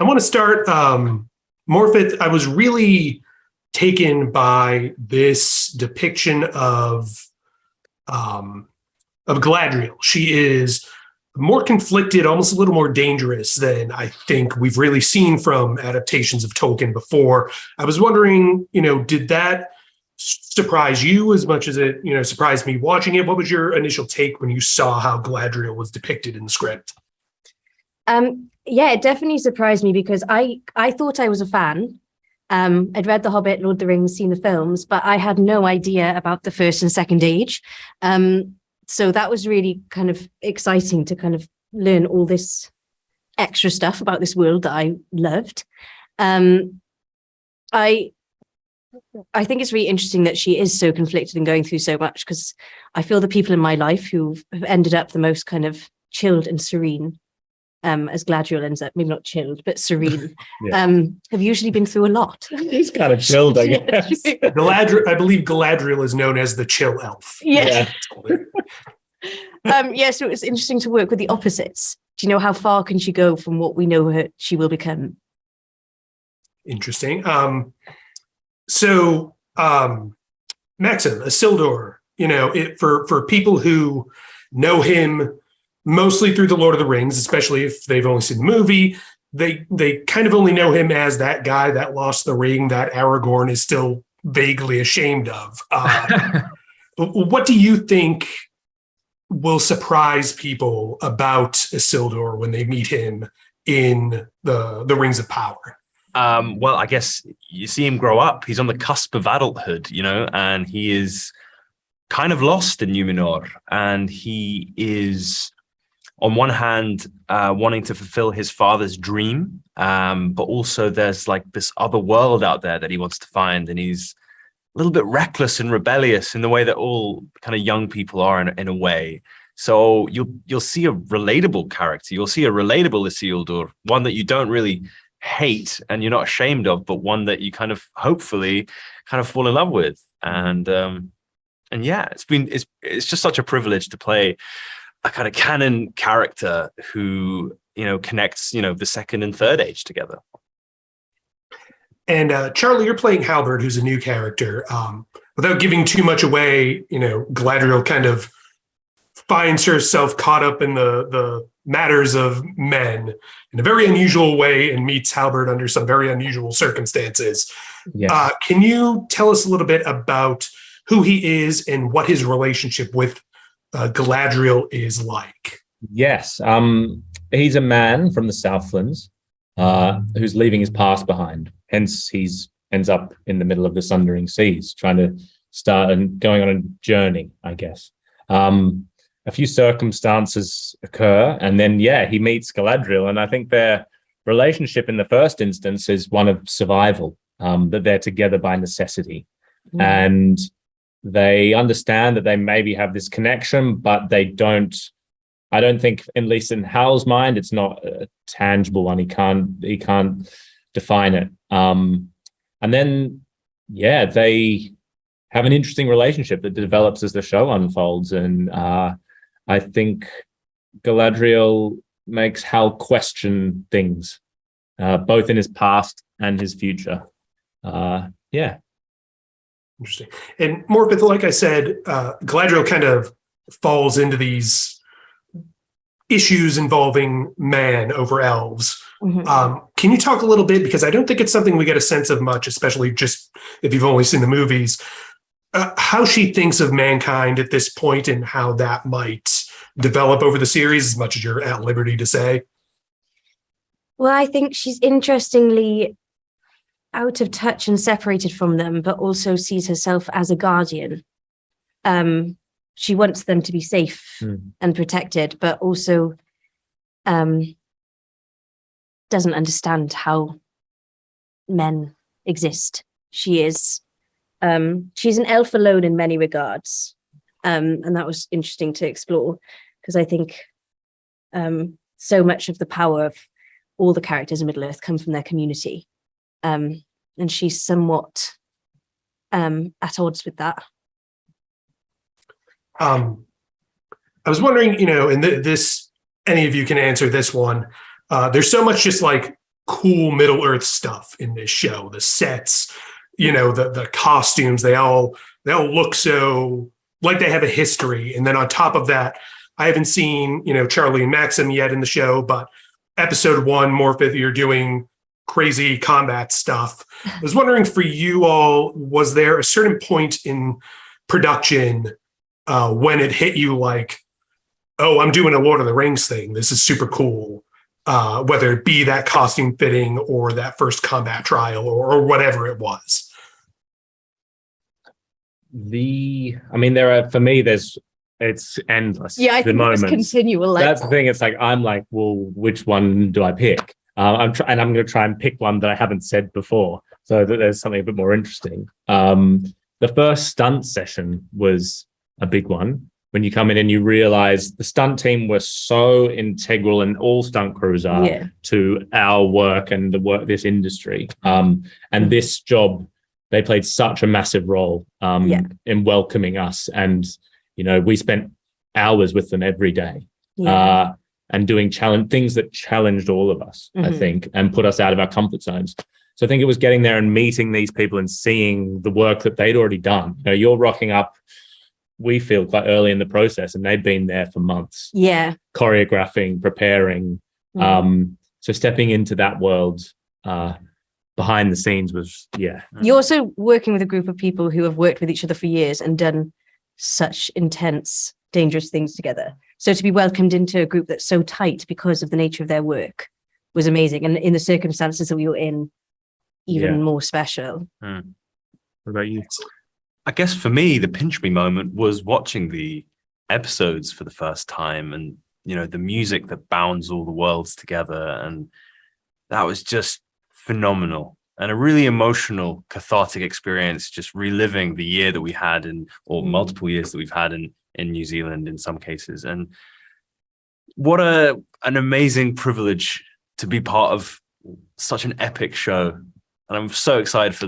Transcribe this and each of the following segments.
I want to start, Morpheth. I was really taken by this depiction of Galadriel. She is more conflicted, almost a little more dangerous than I think we've really seen from adaptations of Tolkien before. I was wondering, did that surprise you as much as it, surprised me watching it? What was your initial take when you saw how Galadriel was depicted in the script? Yeah, it definitely surprised me because I thought I was a fan. I'd read The Hobbit, Lord of the Rings, seen the films, but I had no idea about the First and Second Age. So that was really kind of exciting to kind of learn all this extra stuff about this world that I loved. I think it's really interesting that she is so conflicted and going through so much, because I feel the people in my life who have ended up the most kind of chilled and serene, as Galadriel ends up, maybe not chilled, but serene, have usually been through a lot. He's kind of chilled, I guess. I believe Galadriel is known as the chill elf. Yeah. So it was interesting to work with the opposites. Do you know how far can she go from what we know she will become? Interesting. Maxim, Isildur, for people who know him mostly through the Lord of the Rings, especially if they've only seen the movie, they kind of only know him as that guy that lost the ring that Aragorn is still vaguely ashamed of. What do you think will surprise people about Isildur when they meet him in the Rings of Power? Well, I guess you see him grow up. He's on the cusp of adulthood, and he is kind of lost in Numenor. And he is, on one hand, wanting to fulfill his father's dream, but also there's like this other world out there that he wants to find. And he's a little bit reckless and rebellious in the way that all kind of young people are in a way. So you'll see a relatable character. You'll see a relatable Isildur, one that you don't really hate and you're not ashamed of, but one that you kind of hopefully kind of fall in love with. And yeah, it's just such a privilege to play a kind of canon character who connects the second and third age together. And Charlie, you're playing Halberd, who's a new character. Without giving too much away, Galadriel kind of finds herself caught up in the matters of men in a very unusual way and meets Halberd under some very unusual circumstances. Yes. Can you tell us a little bit about who he is and what his relationship with Galadriel is like? Yes. He's a man from the Southlands who's leaving his past behind. Hence, he's ends up in the middle of the Sundering Seas, trying to start and going on a journey, I guess. A few circumstances occur, and then, he meets Galadriel, and I think their relationship in the first instance is one of survival, that they're together by necessity. Mm. And they understand that they maybe have this connection, but I don't think, at least in Hal's mind, it's not a tangible one. He can't define it. And then, they have an interesting relationship that develops as the show unfolds. And I think Galadriel makes Hal question things, both in his past and his future. Interesting. And Morpheth, like I said, Galadriel kind of falls into these issues involving man over elves. Mm-hmm. Can you talk a little bit, because I don't think it's something we get a sense of much, especially just if you've only seen the movies, how she thinks of mankind at this point and how that might develop over the series, as much as you're at liberty to say? Well, I think she's interestingly out of touch and separated from them, but also sees herself as a guardian. She wants them to be safe and protected, but also doesn't understand how men exist. She's an elf alone in many regards. And that was interesting to explore, because I think so much of the power of all the characters in Middle-earth come from their community. And she's somewhat at odds with that. I was wondering, and this, any of you can answer this one. There's so much just like cool Middle Earth stuff in this show. The sets, the costumes, they all look so like they have a history. And then on top of that, I haven't seen, Charlie and Maxim yet in the show, but episode 1, Morpeth, you're doing crazy combat stuff. I was wondering for you all, was there a certain point in production when it hit you like, oh, I'm doing a Lord of the Rings thing. This is super cool. Whether it be that costume fitting or that first combat trial or whatever it was. It's endless. Yeah, I think it's continual. That's the thing. It's like, I'm like, well, which one do I pick? I'm going to try and pick one that I haven't said before, so that there's something a bit more interesting. The first stunt session was a big one. When you come in and you realize the stunt team were so integral, and all stunt crews are, to our work and the work, this industry. And this job, they played such a massive role in welcoming us. And, we spent hours with them every day and doing things that challenged all of us, I think, and put us out of our comfort zones. So I think it was getting there and meeting these people and seeing the work that they'd already done. You're rocking up, we feel, quite early in the process, and they've been there for months. Yeah. Choreographing, preparing. So stepping into that world behind the scenes was, You're also working with a group of people who have worked with each other for years and done such intense, dangerous things together. So to be welcomed into a group that's so tight because of the nature of their work was amazing. And in the circumstances that we were in, even more special. What about you? I guess for me, the pinch me moment was watching the episodes for the first time, and the music that bounds all the worlds together, and that was just phenomenal and a really emotional, cathartic experience. Just reliving the year that we had, or multiple years that we've had in New Zealand in some cases, and what an amazing privilege to be part of such an epic show. And I'm so excited for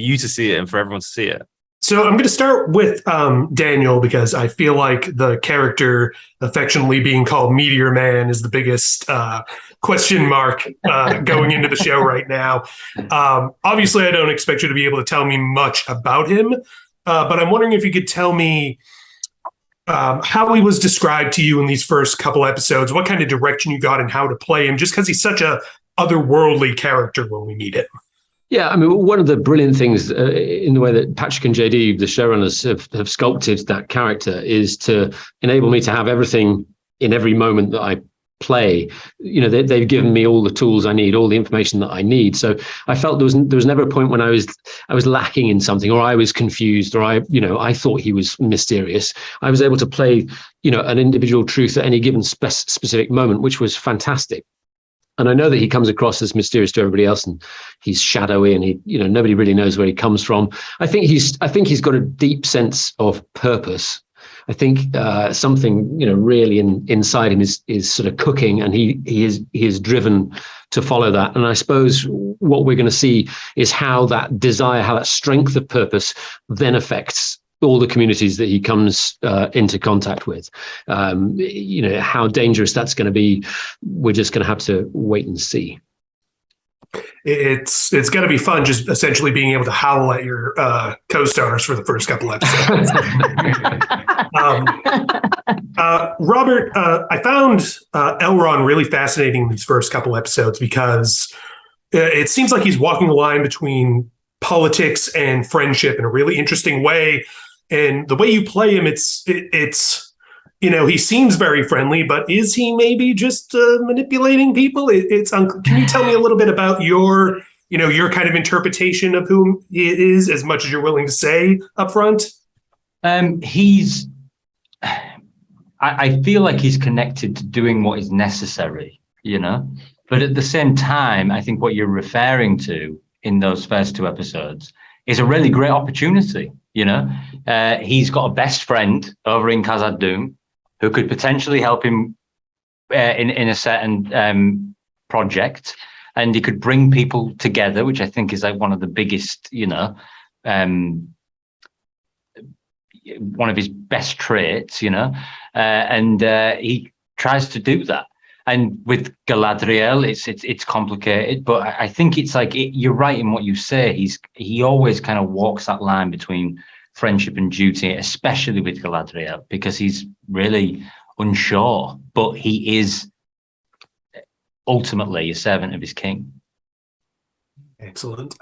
you to see it and for everyone to see it. So I'm going to start with Daniel, because I feel like the character affectionately being called Meteor Man is the biggest question mark going into the show right now. Obviously, I don't expect you to be able to tell me much about him, but I'm wondering if you could tell me how he was described to you in these first couple episodes, what kind of direction you got and how to play him, just because he's such a otherworldly character when we meet him. Yeah, I mean, one of the brilliant things in the way that Patrick and JD, the showrunners, have sculpted that character is to enable me to have everything in every moment that I play. They've given me all the tools I need, all the information that I need. So I felt there was never a point when I was lacking in something, or I was confused, or I thought he was mysterious. I was able to play, an individual truth at any given specific moment, which was fantastic. And I know that he comes across as mysterious to everybody else, and he's shadowy, and nobody really knows where he comes from. I think he's got a deep sense of purpose. I think something really inside him is sort of cooking, and he is driven to follow that. And I suppose what we're going to see is how that desire, how that strength of purpose then affects all the communities that he comes into contact with. How dangerous that's going to be, we're just going to have to wait and see. It's going to be fun, just essentially being able to howl at your co-stars for the first couple episodes. Robert, I found Elrond really fascinating in these first couple episodes, because it seems like he's walking the line between politics and friendship in a really interesting way. And the way you play him, it's he seems very friendly, but is he maybe just manipulating people? Can you tell me a little bit about your kind of interpretation of who he is, as much as you're willing to say up front? I feel like he's connected to doing what is necessary, but at the same time, I think what you're referring to in those first 2 episodes is a really great opportunity. He's got a best friend over in Khazad Dûm who could potentially help him in a certain project, and he could bring people together, which I think is like one of the biggest, one of his best traits, and he tries to do that. And with Galadriel, it's complicated, but I think it's like you're right in what you say. He always kind of walks that line between friendship and duty, especially with Galadriel, because he's really unsure, but he is ultimately a servant of his king. Excellent.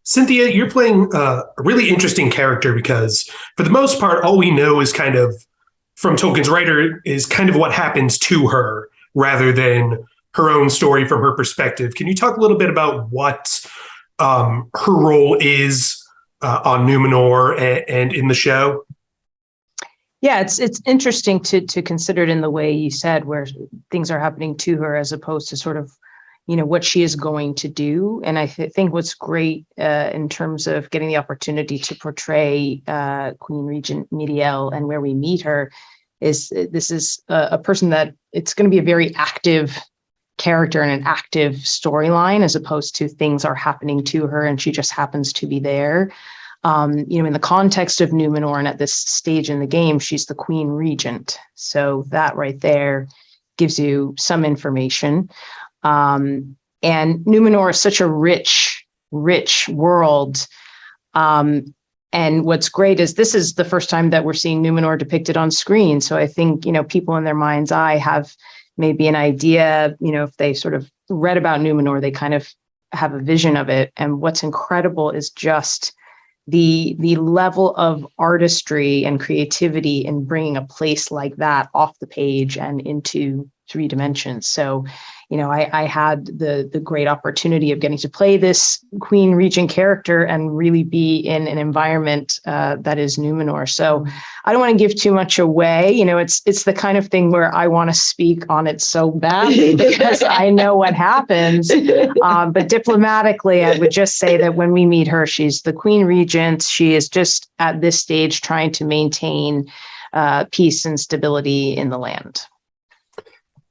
Cynthia, you're playing a really interesting character because for the most part, all we know is kind of from Tolkien's writer is kind of what happens to her rather than her own story from her perspective. Can you talk a little bit about what her role is on Numenor and in the show? Yeah, it's interesting to consider it in the way you said, where things are happening to her as opposed to sort of, what she is going to do. And I think what's great in terms of getting the opportunity to portray Queen Regent Miriel and where we meet her is this is a person that it's going to be a very active character and an active storyline, as opposed to things are happening to her and she just happens to be there. In the context of Numenor and at this stage in the game, she's the Queen Regent. So that right there gives you some information. And Numenor is such a rich world. And what's great is this is the first time that we're seeing Numenor depicted on screen. So I think, people in their mind's eye have maybe an idea, if they sort of read about Numenor, they kind of have a vision of it. And what's incredible is just the level of artistry and creativity in bringing a place like that off the page and into 3 dimensions. So, I had the great opportunity of getting to play this Queen Regent character and really be in an environment that is Numenor. So I don't want to give too much away. It's the kind of thing where I want to speak on it so badly because I know what happens. But diplomatically, I would just say that when we meet her, she's the Queen Regent. She is just at this stage trying to maintain peace and stability in the land.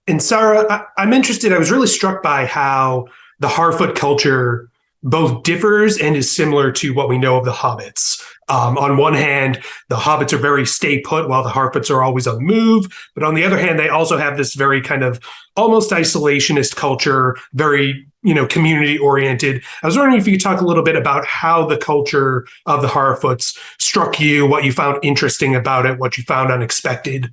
And Sarah, I'm interested. I was really struck by how the Harfoot culture both differs and is similar to what we know of the Hobbits. On one hand, the Hobbits are very stay put while the Harfoots are always on the move. But on the other hand, they also have this very kind of almost isolationist culture, very, community oriented. I was wondering if you could talk a little bit about how the culture of the Harfoots struck you, what you found interesting about it, what you found unexpected.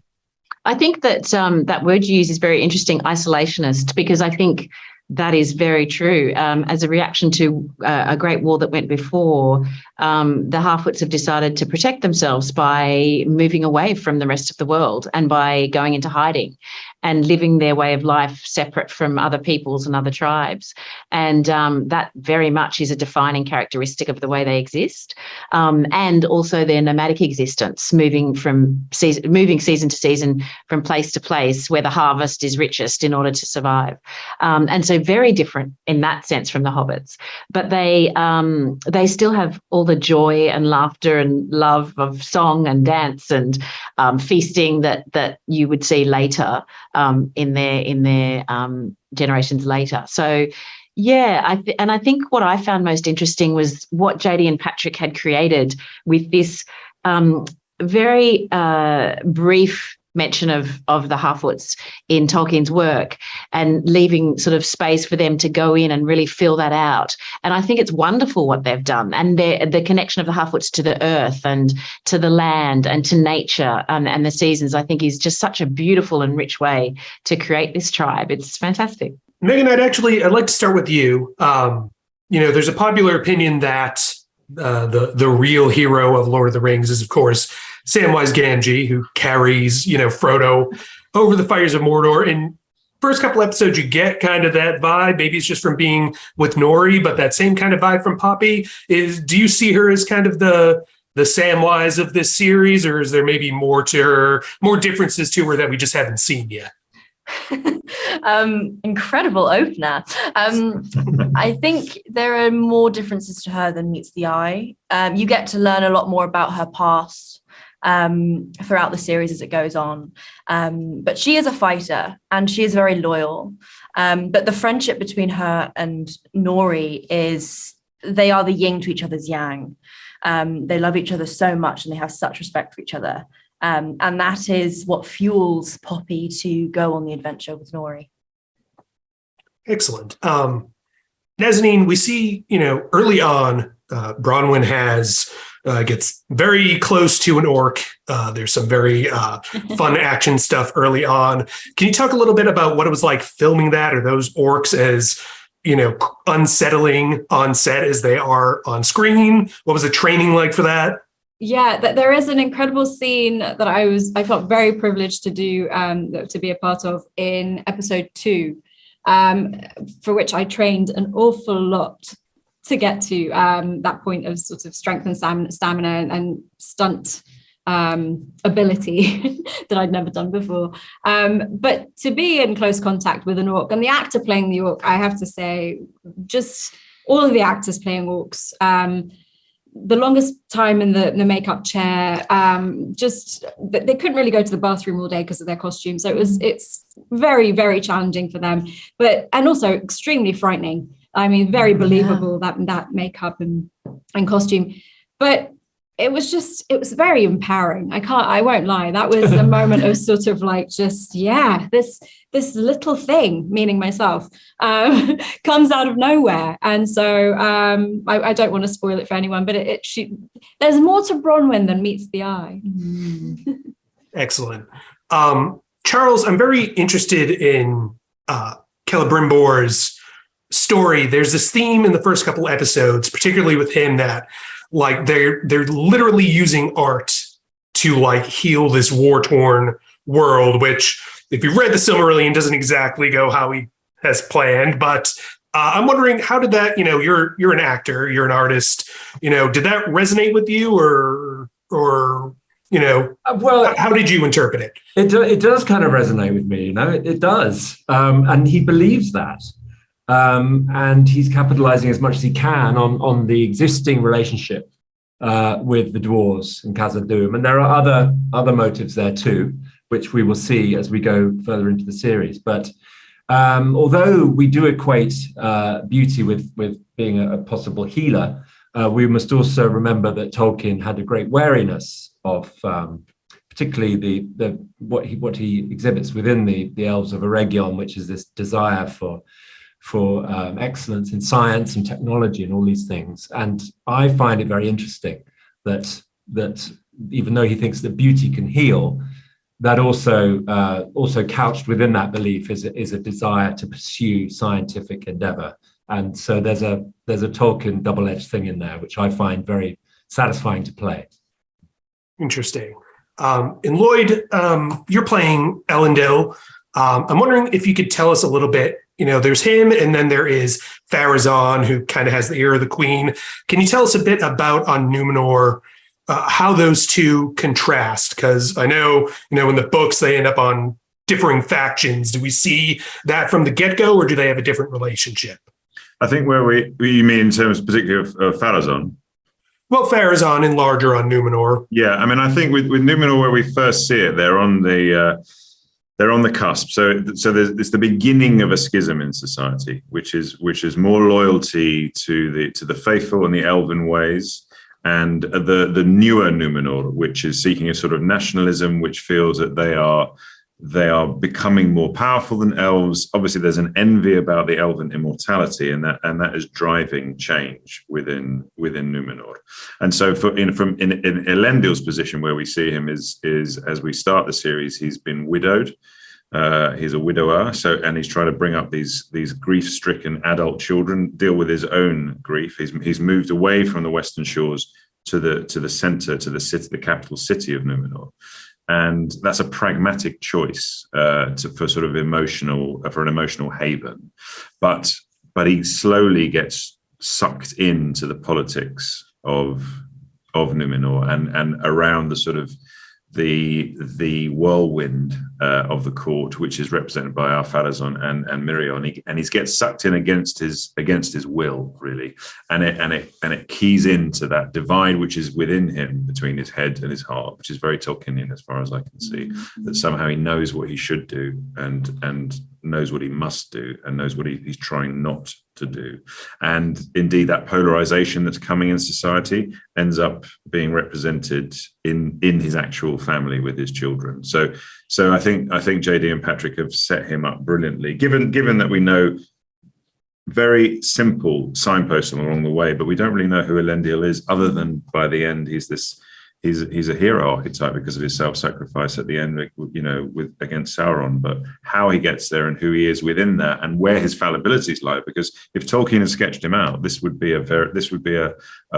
I think that that word you use is very interesting, isolationist, because I think that is very true. As a reaction to a great war that went before, the Harfoots have decided to protect themselves by moving away from the rest of the world and by going into hiding and living their way of life separate from other peoples and other tribes. And that very much is a defining characteristic of the way they exist. And also their nomadic existence, moving season to season from place to place where the harvest is richest in order to survive. And so very different in that sense from the Hobbits. But they still have all the joy and laughter and love of song and dance and feasting that you would see later in their generations later. So yeah, I think what I found most interesting was what JD and Patrick had created with this very brief mention of the Harfoots in Tolkien's work and leaving sort of space for them to go in and really fill that out. And I think it's wonderful what they've done, and the connection of the Harfoots to the earth and to the land and to nature and the seasons, I think is just such a beautiful and rich way to create this tribe. It's fantastic. Megan, I'd like to start with you. There's a popular opinion that the real hero of Lord of the Rings is, of course, Samwise Gamgee, who carries, Frodo over the fires of Mordor. In first couple episodes, you get kind of that vibe. Maybe it's just from being with Nori, but that same kind of vibe from Poppy. Do you see her as kind of the Samwise of this series, or is there maybe more to her, more differences to her that we just haven't seen yet? Incredible opener. I think there are more differences to her than meets the eye. You get to learn a lot more about her past throughout the series as it goes on. But she is a fighter and she is very loyal. But the friendship between her and Nori they are the yin to each other's yang. They love each other so much and they have such respect for each other. And that is what fuels Poppy to go on the adventure with Nori. Excellent. Nazanin, we see, early on, Bronwyn gets very close to an orc. There's some very fun action stuff early on. Can you talk a little bit about what it was like filming that? Are those orcs as, unsettling on set as they are on screen? What was the training like for that? Yeah, there is an incredible scene that I felt very privileged to do, to be a part of in episode 2, for which I trained an awful lot to get to that point of sort of strength and stamina and stunt ability that I'd never done before. But to be in close contact with an orc, and the actor playing the orc, I have to say, just all of the actors playing orcs, the longest time in the makeup chair, just they couldn't really go to the bathroom all day because of their costume. So it's very, very challenging for them, and also extremely frightening. I mean, very believable, that makeup and costume, but it was very empowering. I won't lie. That was a moment of sort of like, just, this little thing, meaning myself, comes out of nowhere. And so I don't want to spoil it for anyone, but there's more to Bronwyn than meets the eye. Excellent. Charles, I'm very interested in Celebrimbor's story. There's this theme in the first couple episodes, particularly with him, that like they're literally using art to like heal this war-torn world, which if you've read the Silmarillion doesn't exactly go how he has planned. But I'm wondering, how did that, you're an actor, you're an artist, did that resonate with you or well, how did you interpret it? It does kind of resonate with me, it does. And he believes that. And he's capitalizing as much as he can on the existing relationship with the dwarves in Khazad-dûm. And there are other motives there too, which we will see as we go further into the series. But although we do equate beauty with being a possible healer, we must also remember that Tolkien had a great wariness of particularly what he exhibits within the Elves of Eregion, which is this desire for excellence in science and technology and all these things. And I find it very interesting that even though he thinks that beauty can heal, that also couched within that belief is a desire to pursue scientific endeavor. And so there's a Tolkien double-edged thing in there, which I find very satisfying to play. Interesting. And Lloyd, you're playing Elendil. I'm wondering if you could tell us a little bit. There's him, and then there is Pharazôn, who kind of has the ear of the queen. Can you tell us a bit about on Numenor, how those two contrast? Because I know, in the books they end up on differing factions. Do we see that from the get-go, or do they have a different relationship? I think you mean in terms particularly of Pharazôn? Well, Pharazôn and larger on Numenor. Yeah, I mean, I think with Numenor, where we first see it, they're on the cusp. So it's the beginning of a schism in society, which is more loyalty to the faithful and the elven ways, and the newer Numenor, which is seeking a sort of nationalism, which feels that they are becoming more powerful than elves. Obviously, there's an envy about the elven immortality, and that is driving change within Numenor. And so, in Elendil's position, where we see him is as we start the series, he's been widowed. He's a widower, and he's trying to bring up these grief-stricken adult children, deal with his own grief. He's moved away from the Western Shores to the center, to the city, the capital city of Numenor. And that's a pragmatic choice for an emotional haven, but he slowly gets sucked into the politics of Numenor and around the sort of the whirlwind of the court, which is represented by our Pharazôn and Mirion, and he gets sucked in against his will, really, and it keys into that divide which is within him between his head and his heart, which is very Tolkienian as far as I can see. That somehow he knows what he should do and knows what he must do and knows what he's trying not to do. And indeed, that polarization that's coming in society ends up being represented in his actual family with his children. So I think JD and Patrick have set him up brilliantly, given that we know very simple signpost along the way, but we don't really know who Elendil is, other than by the end he's a hero archetype because of his self-sacrifice at the end, with against Sauron. But how he gets there and who he is within that, and where his fallibilities lie, because if Tolkien had sketched him out, this would be a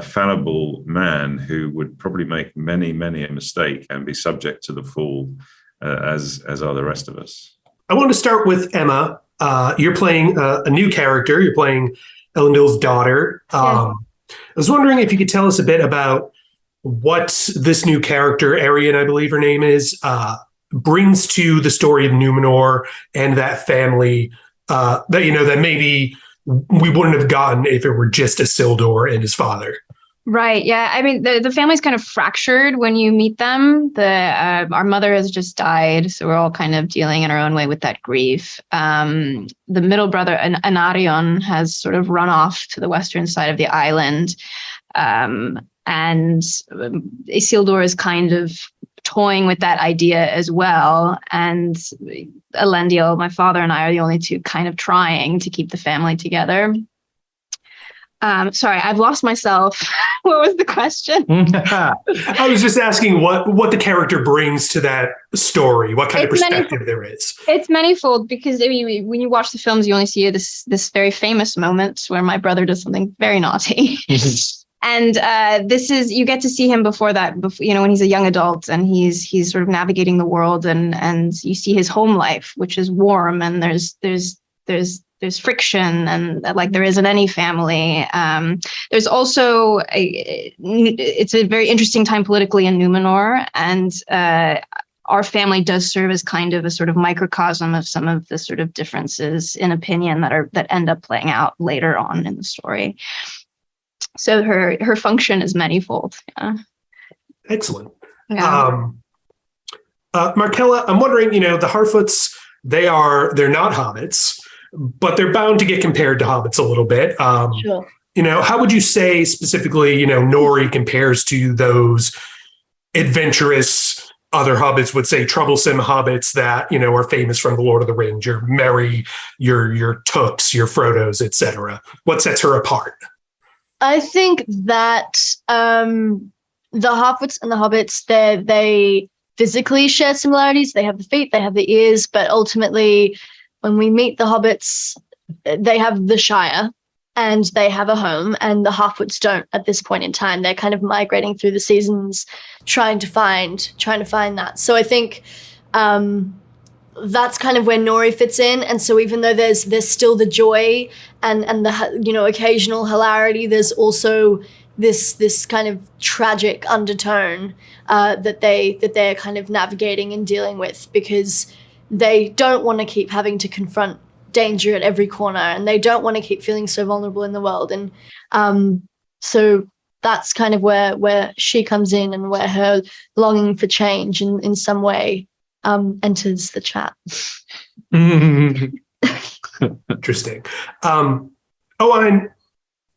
fallible man who would probably make many a mistake and be subject to the fall, as are the rest of us. I want to start with Emma. You're playing a new character. You're playing Elendil's daughter. I was wondering if you could tell us a bit about what this new character, Arian, I believe her name is, brings to the story of Numenor and that family that maybe we wouldn't have gotten if it were just Isildur and his father. Right. Yeah. I mean, the family's kind of fractured when you meet them. Our mother has just died, so we're all kind of dealing in our own way with that grief. The middle brother, Anarion, has sort of run off to the western side of the island. And Isildur is kind of toying with that idea as well. And Elendil, my father, and I are the only two kind of trying to keep the family together. Sorry, I've lost myself. What was the question? I was just asking what the character brings to that story, what kind of perspective there is. It's manifold, because when you watch the films, you only see this very famous moment where my brother does something very naughty. And you get to see him before that, when he's a young adult and he's sort of navigating the world, and you see his home life, which is warm, and there's friction, and like there isn't any family. There's also it's a very interesting time politically in Numenor, and our family does serve as kind of a sort of microcosm of some of the sort of differences in opinion that end up playing out later on in the story. So her function is manifold. Yeah. Excellent. Yeah. Markella, I'm wondering, the Harfoots, they're not hobbits, but they're bound to get compared to hobbits a little bit. Sure. How would you say specifically, Nori compares to those adventurous, other hobbits would say troublesome hobbits that, are famous from the Lord of the Rings, your Merry, your Tooks, your Frodos, etc. What sets her apart? I think that the Harfoots and the hobbits, they physically share similarities. They have the feet, they have the ears, but ultimately, when we meet the hobbits, they have the Shire and they have a home, and the Harfoots don't at this point in time. They're kind of migrating through the seasons, trying to find that. So I think that's kind of where Nori fits in. And so even though there's still the joy and the occasional hilarity, there's also this kind of tragic undertone that they're kind of navigating and dealing with, because they don't want to keep having to confront danger at every corner, and they don't want to keep feeling so vulnerable in the world. And so that's kind of where she comes in, and where her longing for change in some way enters the chat. Interesting. Owen,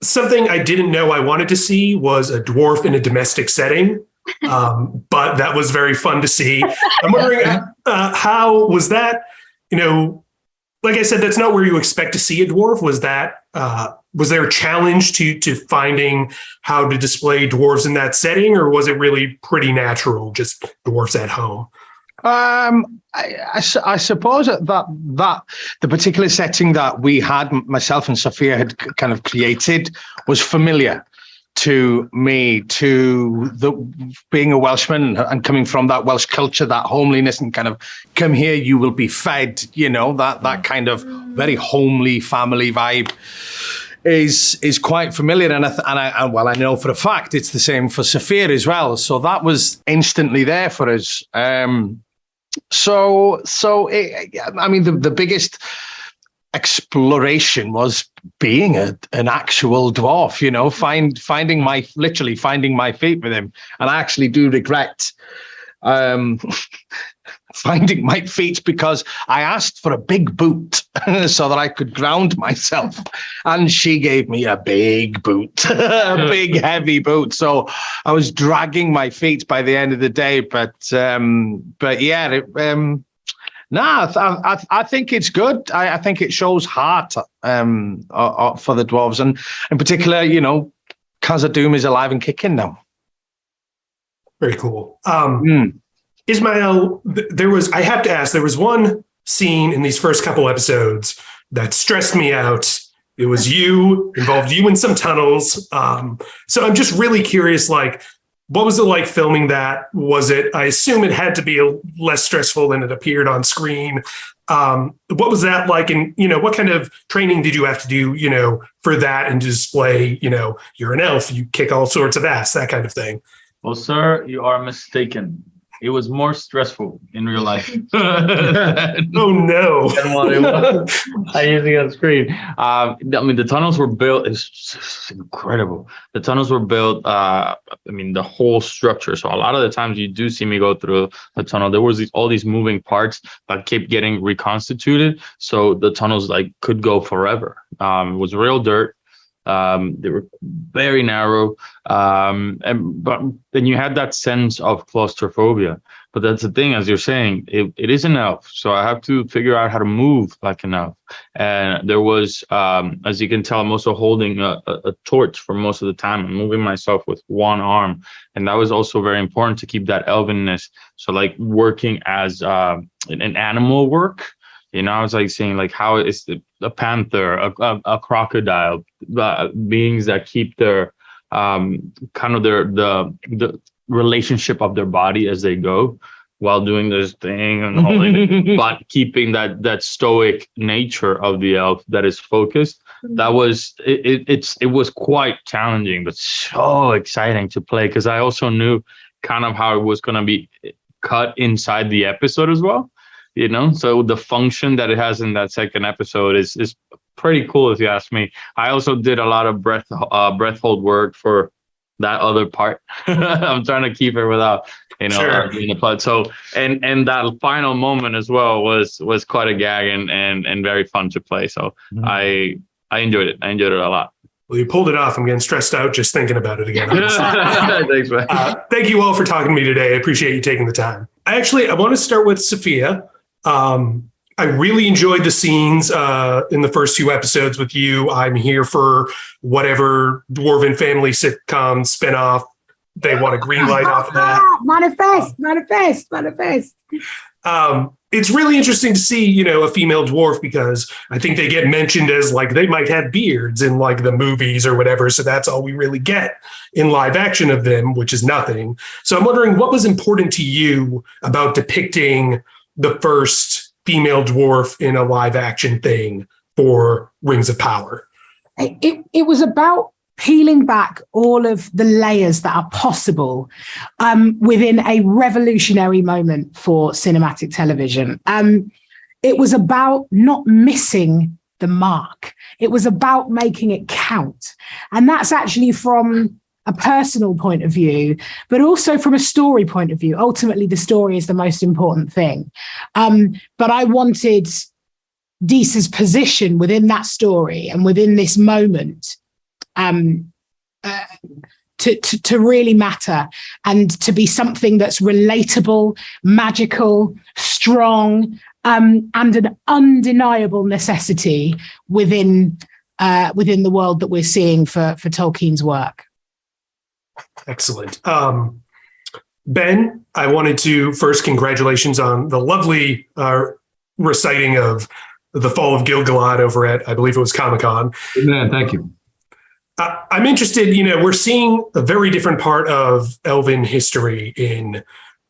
something I didn't know I wanted to see was a dwarf in a domestic setting, but that was very fun to see. I'm wondering how was that? Like I said, that's not where you expect to see a dwarf. Was there a challenge to finding how to display dwarves in that setting, or was it really pretty natural, just dwarves at home? I suppose that the particular setting that we had, myself and Sophia had kind of created, was familiar to me, to being a Welshman and coming from that Welsh culture, that homeliness, and kind of come here, you will be fed, that kind of very homely family vibe is quite familiar. And I know for a fact it's the same for Sophia as well. So that was instantly there for us. The biggest exploration was being an actual dwarf, finding my feet with him. And I actually do regret finding my feet, because I asked for a big boot so that I could ground myself, and she gave me a big boot, a big heavy boot. So I was dragging my feet by the end of the day, but yeah, I think it's good. I think it shows heart for the dwarves, and in particular, Khazad-dûm is alive and kicking now. Very cool. Ismail, I have to ask, there was one scene in these first couple episodes that stressed me out. It was involved you in some tunnels. So I'm just really curious, what was it like filming that? I assume it had to be less stressful than it appeared on screen. What was that like? And, what kind of training did you have to do, for that and to display, you're an elf, you kick all sorts of ass, that kind of thing? Well, sir, you are mistaken. It was more stressful in real life. Oh no! Than what it was I using on screen. The tunnels were built. It's incredible. The tunnels were built. The whole structure. So a lot of the times you do see me go through the tunnel. There was all these moving parts that kept getting reconstituted. So the tunnels could go forever. It was real dirt. They were very narrow, but then you had that sense of claustrophobia. But that's the thing, as you're saying, it is an elf, so I have to figure out how to move like an elf. And there was, as you can tell, I'm also holding a torch for most of the time. I'm moving myself with one arm, and that was also very important to keep that elvenness. So working as an animal work. I was saying how is a panther, a crocodile, beings that keep their the relationship of their body as they go while doing this thing and holding it, but keeping that stoic nature of the elf that is focused. That was it was quite challenging, but so exciting to play because I also knew kind of how it was going to be cut inside the episode as well. So the function that it has in that second episode is pretty cool, if you ask me. I also did a lot of breath hold work for that other part. I'm trying to keep it without, being a plot. So, and that final moment as well was quite a gag and very fun to play. So I enjoyed it. I enjoyed it a lot. Well, you pulled it off. I'm getting stressed out just thinking about it again. Thanks, man. Thank you all for talking to me today. I appreciate you taking the time. Actually, I want to start with Sophia. I really enjoyed the scenes in the first 2 episodes with you. I'm here for whatever Dwarven family sitcom spinoff they want a green light off of that. Manifest. It's really interesting to see, a female dwarf because I think they get mentioned as they might have beards in the movies or whatever. So that's all we really get in live action of them, which is nothing. So I'm wondering what was important to you about depicting the first female dwarf in a live action thing for Rings of Power? It was about peeling back all of the layers that are possible within a revolutionary moment for cinematic television. It was about not missing the mark. It was about making it count. And that's actually from a personal point of view, but also from a story point of view. Ultimately, the story is the most important thing. But I wanted Disa's position within that story and within this moment to really matter and to be something that's relatable, magical, strong, and an undeniable necessity within the world that we're seeing for Tolkien's work. Excellent. Ben, I wanted to first congratulations on the lovely reciting of The Fall of Gil-galad over at, I believe it was Comic-Con. Man, thank you. I'm interested, we're seeing a very different part of Elven history in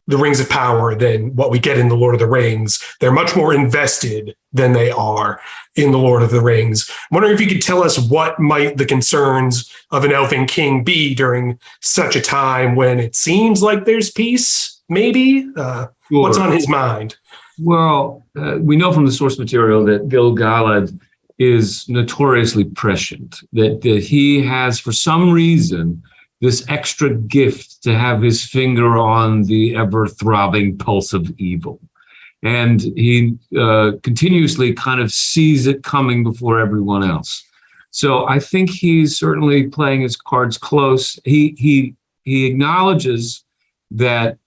the Rings of Power than what we get in the Lord of the Rings. They're much more invested than they are in the Lord of the Rings. I'm wondering if you could tell us what might the concerns of an elven king be during such a time when it seems like there's peace, maybe? What's on his mind? Well, we know from the source material that Gil-galad is notoriously prescient, that he has, for some reason, this extra gift to have his finger on the ever-throbbing pulse of evil. And he continuously kind of sees it coming before everyone else. So I think he's certainly playing his cards close. He acknowledges that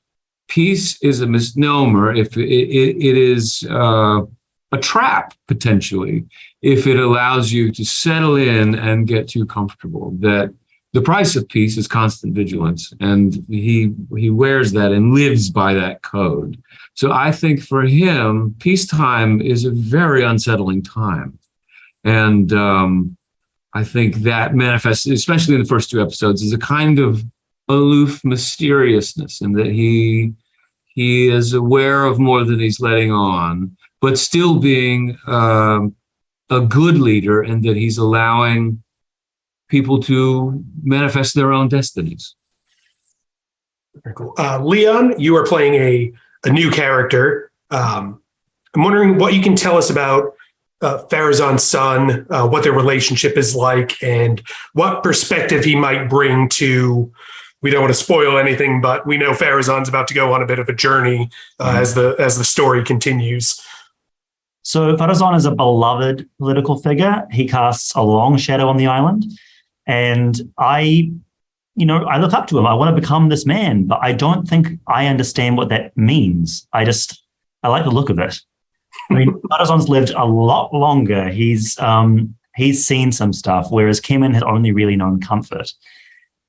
peace is a misnomer if it is a trap, potentially, if it allows you to settle in and get too comfortable. That the price of peace is constant vigilance, and he wears that and lives by that code. So I think for him, peacetime is a very unsettling time. And I think that manifests, especially in the first 2 episodes, as a kind of aloof mysteriousness, in that he is aware of more than he's letting on, but still being a good leader, and that he's allowing people to manifest their own destinies. Very cool. Leon, you are playing a new character. I'm wondering what you can tell us about Farazan's son, what their relationship is like, and what perspective he might bring to. We don't want to spoil anything, but we know Farazan's about to go on a bit of a journey as the story continues. So Farazan is a beloved political figure. He casts a long shadow on the island, and I look up to him. I want to become this man, but I don't think I understand what that means. I like the look of it. I mean, Farazan's lived a lot longer. He's seen some stuff, whereas Kemen had only really known comfort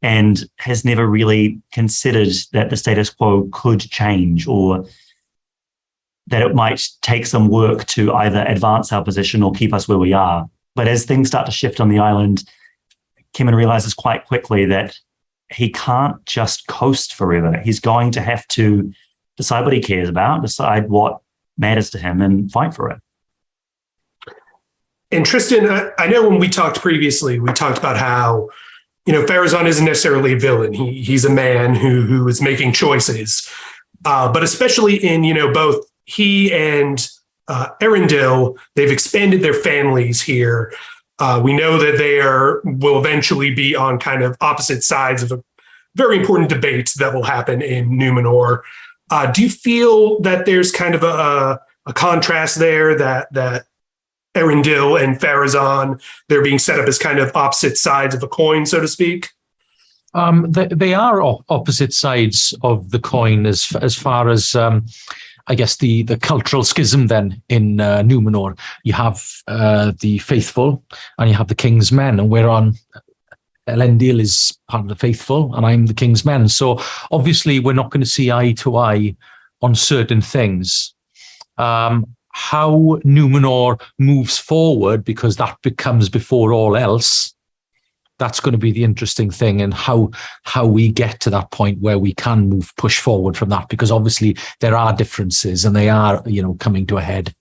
and has never really considered that the status quo could change, or that it might take some work to either advance our position or keep us where we are. But as things start to shift on the island, Kemen realizes quite quickly that he can't just coast forever. He's going to have to decide what he cares about, decide what matters to him, and fight for it. And Tristan, I know when we talked previously, we talked about how, Farazan isn't necessarily a villain. He's a man who is making choices. But especially in, both he and Arendelle, they've expanded their families here. We know that they will eventually be on kind of opposite sides of a very important debate that will happen in Numenor. Do you feel that there's kind of a contrast there, that Arendelle and Farazan, they're being set up as kind of opposite sides of a coin, so to speak? They are opposite sides of the coin as far as, I guess, the cultural schism then in Numenor. You have the faithful and you have the king's men, and we're on... Elendil is part of the faithful and I'm the king's men. So obviously we're not going to see eye to eye on certain things. How Numenor moves forward, because that becomes before all else, that's going to be the interesting thing, and how we get to that point where we can push forward from that, because obviously there are differences and they are, coming to a head.